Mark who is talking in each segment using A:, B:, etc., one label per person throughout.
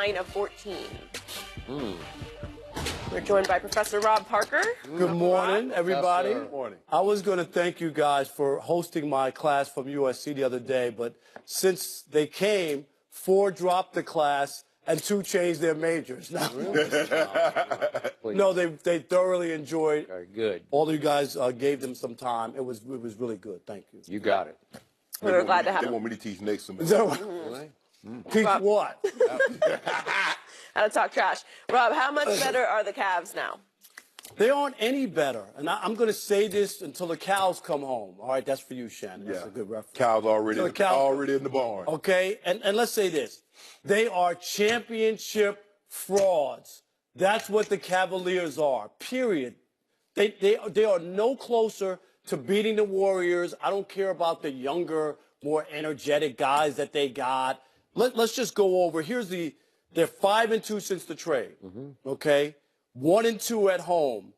A: 9 of 14. We're joined by Professor Rob Parker.
B: Good morning, everybody.
C: Good morning.
B: I was going to thank you guys for hosting my class from USC the other day, but since they came, 4 dropped the class and 2 changed their majors. No, no, they thoroughly enjoyed.
C: Very good.
B: All of you guys gave them some time. It was really good. Thank you.
C: You got it.
A: We're glad to have
D: They
A: him.
D: want me to teach next semester.
B: Is that what? Teach what?
A: How to talk trash. Rob, how much better are the Cavs now?
B: They aren't any better. And I'm going to say this until the cows come home. All right, that's for you, Shannon. That's a good reference.
D: Cows already,
B: So the cows-
D: already in the barn.
B: Okay, and let's say this. They are championship frauds. That's what the Cavaliers are, period. They are no closer to beating the Warriors. I don't care about the younger, more energetic guys that they got. Let's just go over. They're 5-2 since the trade, okay? 1-2 at home.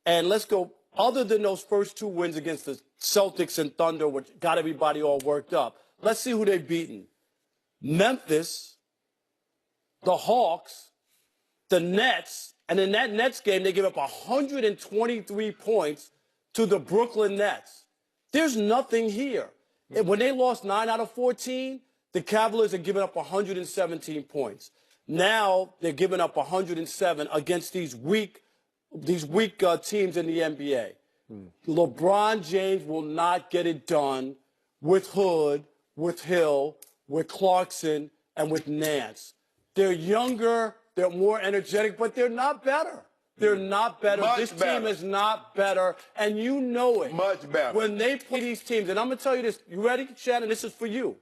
B: And let's go, other than those first 2 wins against the Celtics and Thunder, which got everybody all worked up, let's see who they've beaten. Memphis, the Hawks, the Nets, and in that Nets game, they gave up 123 points to the Brooklyn Nets. There's nothing here. And when they lost 9 out of 14, the Cavaliers are giving up 117 points. Now they're giving up 107 against these weak teams in the NBA. LeBron James will not get it done with Hood, with Hill, with Clarkson, and with Nance. They're younger, they're more energetic, but they're not better. They're not better. This team is not better, and you know it.
D: Much better.
B: When they play these teams, and I'm going to tell you this. You ready, Shannon? This is for you.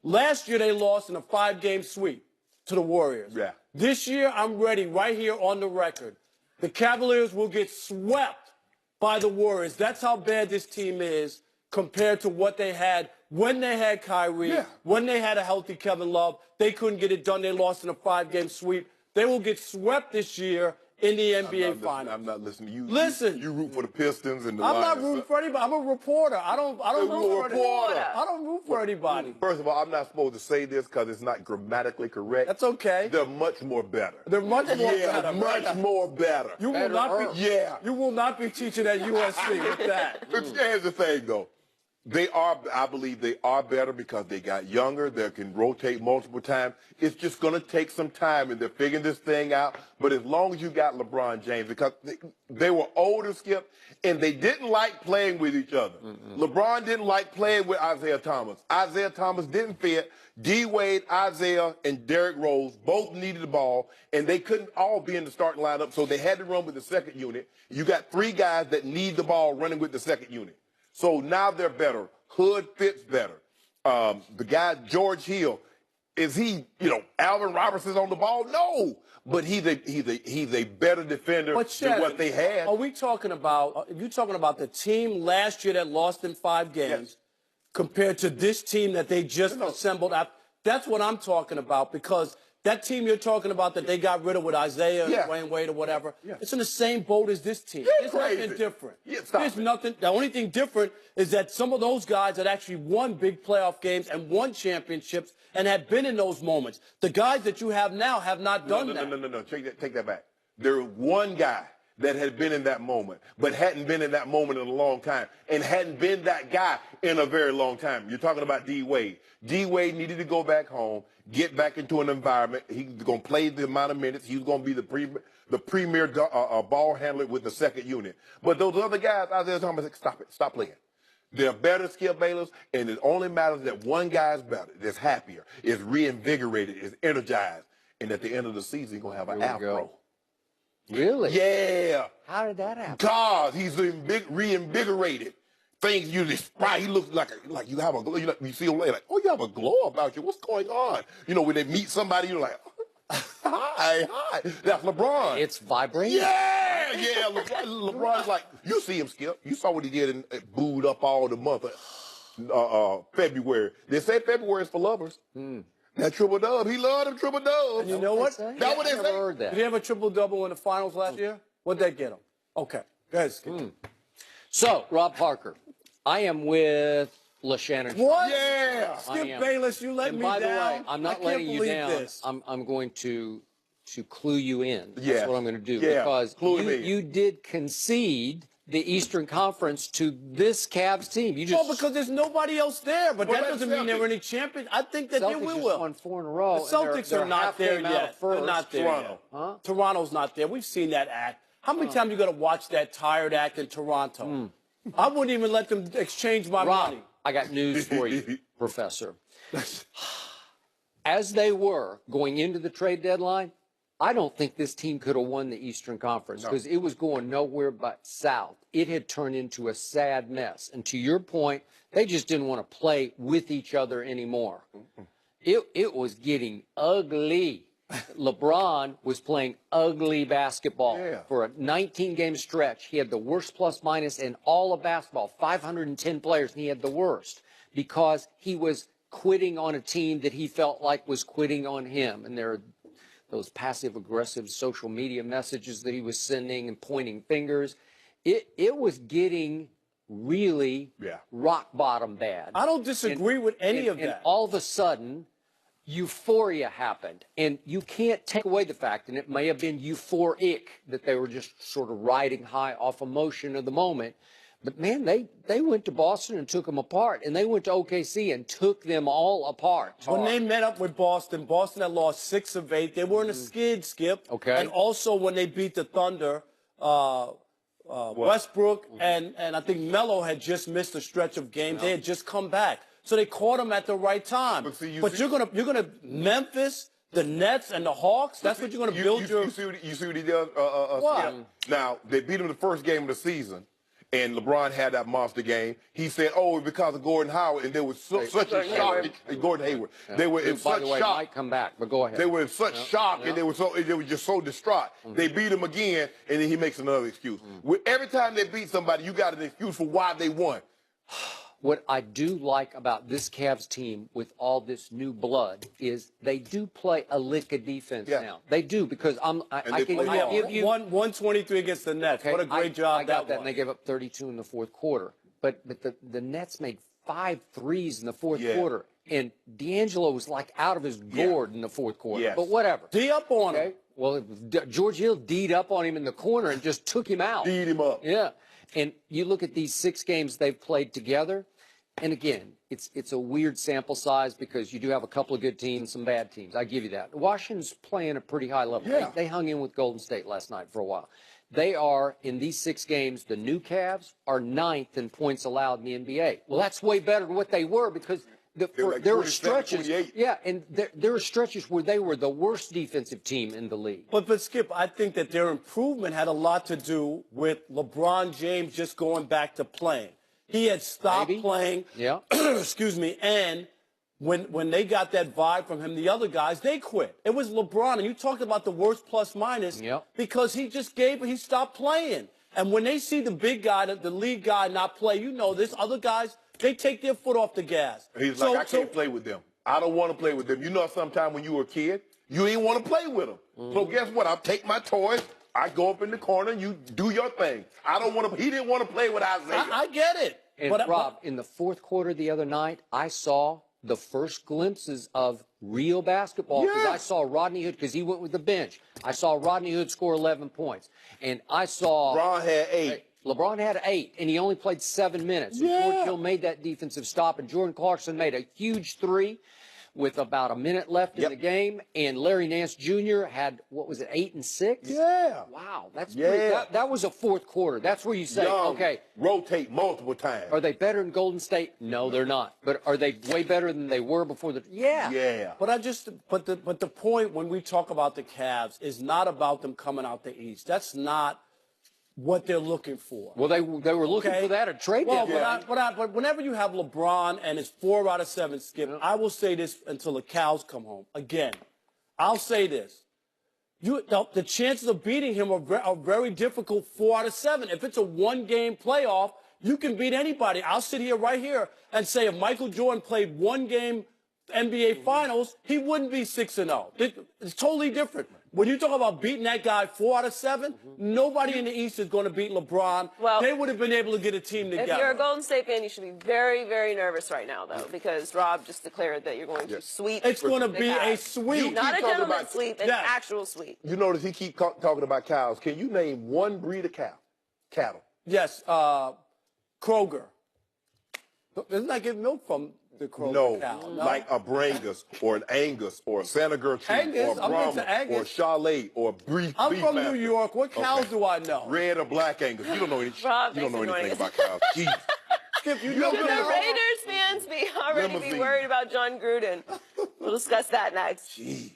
B: Last year, they lost in a 5-game sweep to the Warriors.
D: Yeah.
B: This year, I'm ready right here on the record. The Cavaliers will get swept by the Warriors. That's how bad this team is compared to what they had when they had Kyrie, when they had a healthy Kevin Love. They couldn't get it done. They lost in a 5-game sweep. They will get swept this year in the NBA Finals.
D: I'm not listening to you.
B: Listen.
D: You root for the Pistons and the
B: I'm
D: Lions.
B: not rooting for anybody. I'm a reporter. I don't root for anybody. I don't root for anybody.
D: First of all, I'm not supposed to say this because it's not grammatically correct.
B: That's okay.
D: They're much more better.
B: They're much more better.
D: Much more better.
B: You will not be. You will not be teaching at USC with that.
D: But here's the thing, though. I believe they are better because they got younger. They can rotate multiple times. It's just going to take some time, and they're figuring this thing out. But as long as you got LeBron James, because they were older, Skip, and they didn't like playing with each other. LeBron didn't like playing with Isaiah Thomas. Isaiah Thomas didn't fit. D-Wade, Isaiah, and Derrick Rose both needed the ball, and they couldn't all be in the starting lineup, so they had to run with the second unit. You got 3 guys that need the ball running with the second unit. So now they're better. Hood fits better. The guy, George Hill, is he, Alvin Robertson's on the ball? No. But he's a better defender than what they had.
B: Are we talking about, you talking about the team last year that lost in 5 games compared to this team that they just assembled? That's what I'm talking about, because that team you're talking about that they got rid of with Isaiah and Dwayne Wade or whatever, it's in the same boat as this team. There's nothing different. There's nothing. The only thing different is that some of those guys that actually won big playoff games and won championships and have been in those moments. The guys that you have now have not done that.
D: No. Take that back. There's one guy that had been in that moment, but hadn't been in that moment in a long time, and hadn't been that guy in a very long time. You're talking about D-Wade. D-Wade needed to go back home, get back into an environment. He's going to play the amount of minutes. He's going to be the premier ball handler with the second unit. But those other guys, Isaiah Thomas, stop playing. They're better skill Baylors, and it only matters that one guy's better, that's happier, is reinvigorated, is energized, and at the end of the season, he's going to have an afro.
C: Really?
D: Yeah.
C: How did that happen?
D: God, he's reinvigorated. Things you describe, he looks like you have a glow. You see him like, oh, you have a glow about you. What's going on? When they meet somebody, you're like, hi. That's LeBron.
C: It's vibrating.
D: Yeah. LeBron's like, you see him, Skip. You saw what he did and booed up all the month of February. They say February is for lovers. That triple-dub, he loved them triple-dubs.
B: And you know what?
D: That's what they say.
C: Heard that.
B: Did he have a triple-double in the finals last year? What'd that get him? Okay. Go ahead, Skip.
C: So, Rob Parker, I am with LeShannon.
B: What?
D: Yeah.
C: I
B: Skip
C: am.
B: Bayless, you let
C: And
B: me
C: by
B: down.
C: the way, I'm
B: I
C: not
B: can't
C: letting you
B: believe
C: down.
B: this.
C: I'm going to clue you in. That's
D: Yes.
C: what I'm going to do.
D: Yeah.
C: Because
D: Clue him in.
C: you did concede the Eastern Conference to this Cavs team. You just
B: Well, because there's nobody else there, but
D: What
B: that
D: about
B: doesn't
D: the
B: mean they're
D: Celtics?
B: any champion. I think that they
C: Celtics just
B: will.
C: won 4 in a row.
B: The Celtics
C: and they're
B: are not
C: half
B: there
C: game out
B: yet.
C: of first.
B: They're not there
D: Toronto.
B: yet.
C: Huh?
B: Toronto's not there. We've seen that act. How many times you got to watch that tired act in Toronto? I wouldn't even let them exchange my
C: Rob,
B: money.
C: I got news for you, Professor. As they were going into the trade deadline, I don't think this team could have won the Eastern Conference because it was going nowhere but south. It had turned into a sad mess. And to your point, they just didn't want to play with each other anymore. It was getting ugly. LeBron was playing ugly basketball.
D: Yeah.
C: For a 19-game stretch. He had the worst plus-minus in all of basketball, 510 players, and he had the worst because he was quitting on a team that he felt like was quitting on him. And there are those passive-aggressive social media messages that he was sending and pointing fingers. It was getting really rock bottom bad.
B: I don't disagree with any of that.
C: And all of a sudden, euphoria happened. And you can't take away the fact, and it may have been euphoric, that they were just sort of riding high off emotion of the moment. But, man, they went to Boston and took them apart. And they went to OKC and took them all apart.
B: When they met up with Boston, Boston had lost 6 of 8. They were in a skid, Skip.
C: Okay.
B: And also when they beat the Thunder, Westbrook and I think Melo had just missed a stretch of games. They had just come back. So they caught them at the right time. But you're gonna Memphis, the Nets, and the Hawks. That's what you're gonna build your.
D: You see what he does?
B: What?
D: Now they beat him the first game of the season, and LeBron had that monster game. He said, "Oh, because of Gordon Howard," and they were such a shock. Gordon Hayward. They were in
C: By
D: such
C: the way,
D: shock.
C: might come back, but go ahead.
D: They were in such shock, and they were just so distraught. They beat him again, and then he makes another excuse. Every time they beat somebody, you got an excuse for why they won.
C: What I do like about this Cavs team with all this new blood is they do play a lick of defense now. They do, because I can give you
B: 123 against the Nets.
C: Okay,
B: What a great job
C: I got
B: that was.
C: And they gave up 32 in the fourth quarter. But the Nets made 5 threes in the fourth quarter. And D'Angelo was like out of his gourd in the fourth quarter.
D: Yes.
C: But whatever.
B: D up on him.
C: Well, George Hill D'd up on him in the corner and just took him out.
D: Beat him up.
C: Yeah. And you look at these 6 games they've played together, and again, it's a weird sample size because you do have a couple of good teams, some bad teams. I give you that. Washington's playing a pretty high level.
D: Yeah.
C: They hung in with Golden State last night for a while. They are, in these 6 games, the new Cavs are 9th in points allowed in the NBA. Well, that's way better than what they were because
D: like
C: there were
D: 27,
C: stretches.
D: 28.
C: Yeah, and there were stretches where they were the worst defensive team in the league.
B: But Skip, I think that their improvement had a lot to do with LeBron James just going back to playing. He had stopped playing.
C: Yeah.
B: Excuse me. And when they got that vibe from him, the other guys, they quit. It was LeBron. And you talked about the worst plus minus because he stopped playing. And when they see the big guy, the lead guy not play, you know this, other guys, they take their foot off the gas.
D: He's like, I can't play with them. I don't want to play with them. You know, sometime when you were a kid, you didn't want to play with them. So guess what? I'll take my toys. I go up in the corner. You do your thing. I don't want to. He didn't want to play with Isaiah.
B: I get it.
C: And Rob, in the fourth quarter the other night, I saw the first glimpses of real basketball because I saw Rodney Hood, because he went with the bench. I saw Rodney Hood score 11 points. And I saw
D: LeBron had 8.
C: LeBron had 8, and he only played 7 minutes. And George Hill made that defensive stop, and Jordan Clarkson made a huge 3 with about a minute left in the game. And Larry Nance Jr. had, 8 and 6?
D: Yeah.
C: Wow, that's great. That was a fourth quarter. That's where you say, okay.
D: Rotate multiple times.
C: Are they better than Golden State? No, they're not. But are they way better than they were before the? Yeah.
D: Yeah.
B: But the point when we talk about the Cavs is not about them coming out the East. That's not what they're looking for.
C: Well, they were looking for that at trade deadline.
B: But whenever you have LeBron and it's 4 out of 7, Skip, I will say this until the cows come home. Again, I'll say this. The chances of beating him are very difficult 4 out of 7. If it's a one-game playoff, you can beat anybody. I'll sit here right here and say if Michael Jordan played one game NBA Finals, he wouldn't be 6-0. It's totally different. When you talk about beating that guy 4 out of 7, nobody in the East is going to beat LeBron.
A: Well,
B: they would have been able to get a team together.
A: If you're a Golden State fan, you should be very, very nervous right now, though, because Rob just declared that you're going to sweep.
B: It's going to
A: the
B: be a
A: Cavs.
B: sweep.
A: Not a
D: talking
A: gentleman's
D: about-
A: sweep, an
B: Yes.
A: actual sweep.
D: You notice he keep talking about cows. Can you name one breed of cattle?
B: Yes, Kroger. Isn't that getting milk from the Kroger cow? No,
D: like a Brangus or an Angus or a Santa Gertrude
B: Angus?
D: or a
B: I'm
D: Brahma
B: into Angus.
D: or a Chalet or a beef.
B: I'm
D: beef
B: from
D: master.
B: New York. What cows
D: Okay.
B: do I know?
D: Red or black Angus? You don't know any,
A: Rob,
D: you don't know
A: thanks for
D: anything
A: joining
D: about cows. Jeez.
B: Skip, you
D: You
B: know
D: don't
A: Should the
D: know.
A: Raiders fans be already be
D: Limousine.
A: worried about John Gruden? We'll discuss that next.
D: Jeez.